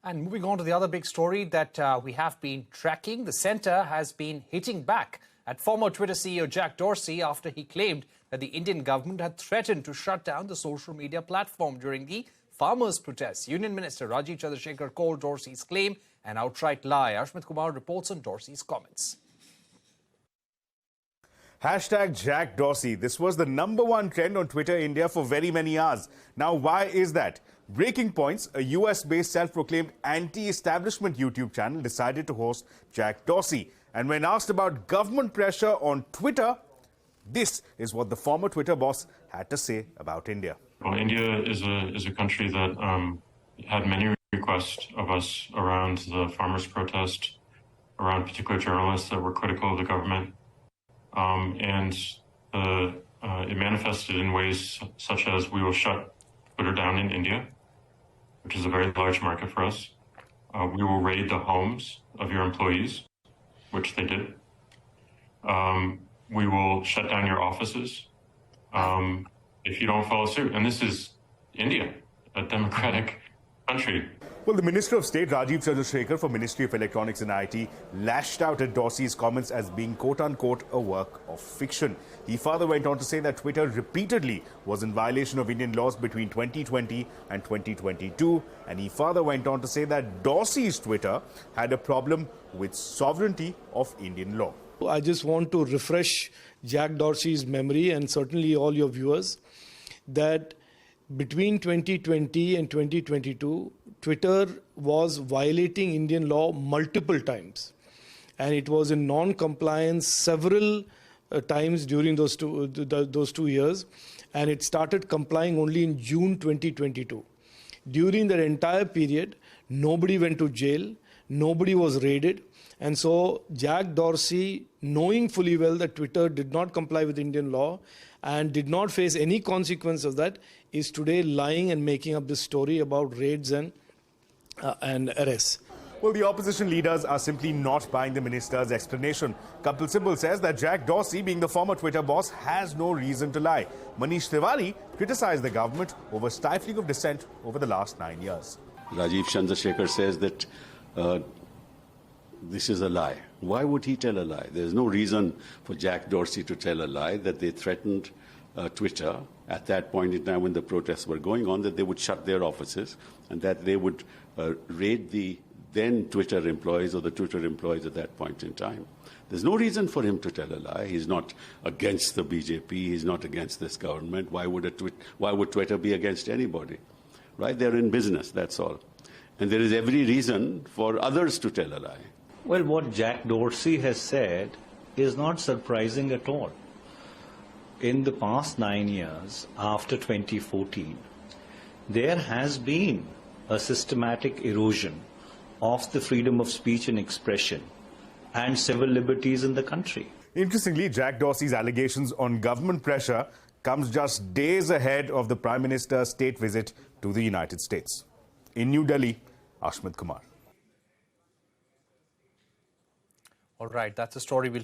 And moving on to the other big story that we have been tracking, the centre has been hitting back at former Twitter CEO Jack Dorsey after he claimed that the Indian government had threatened to shut down the social media platform during the farmers' protests. Union Minister Rajiv Chandrasekhar called Dorsey's claim an outright lie. Ashmit Kumar reports on Dorsey's comments. Hashtag Jack Dorsey. This was the #1 trend on Twitter India for very many hours. Now, why is that? Breaking Points, a US-based self-proclaimed anti-establishment YouTube channel, decided to host Jack Dorsey. And when asked about government pressure on Twitter, this is what the former Twitter boss had to say about India. Well, India is a country that had many requests of us around the farmers' protest, around particular journalists that were critical of the government. It manifested in ways such as we will shut Twitter down in India, which is a very large market for us. We will raid the homes of your employees, which they did. We will shut down your offices if you don't follow suit. And this is India, a democratic country. Well, the Minister of State, Rajiv Chandrasekhar, for Ministry of Electronics and IT, lashed out at Dorsey's comments as being quote-unquote a work of fiction. He further went on to say that Twitter repeatedly was in violation of Indian laws between 2020 and 2022. And he further went on to say that Dorsey's Twitter had a problem with sovereignty of Indian law. I just want to refresh Jack Dorsey's memory, and certainly all your viewers, that between 2020 and 2022, Twitter was violating Indian law multiple times. And it was in non-compliance several times during those two years. And it started complying only in June 2022. During that entire period, nobody went to jail, nobody was raided. And so Jack Dorsey, knowing fully well that Twitter did not comply with Indian law and did not face any consequence of that, is today lying and making up this story about raids and arrests. Well, the opposition leaders are simply not buying the minister's explanation. Kapil Sibal says that Jack Dorsey, being the former Twitter boss, has no reason to lie. Manish Tiwari criticized the government over stifling of dissent over the last 9 years. Rajiv Chandrasekhar says that this is a lie. Why would he tell a lie? There's no reason for Jack Dorsey to tell a lie that they threatened Twitter at that point in time when the protests were going on, that they would shut their offices and that they would raid the then Twitter employees or the Twitter employees at that point in time. There's no reason for him to tell a lie. He's not against the BJP. He's not against this government. Why would Twitter be against anybody? Right? They're in business, that's all. And there is every reason for others to tell a lie. Well, what Jack Dorsey has said is not surprising at all. In the past 9 years, after 2014, there has been a systematic erosion of the freedom of speech and expression and civil liberties in the country. Interestingly, Jack Dorsey's allegations on government pressure comes just days ahead of the Prime Minister's state visit to the United States. In New Delhi, Ashmit Kumar. All right, that's a story we'll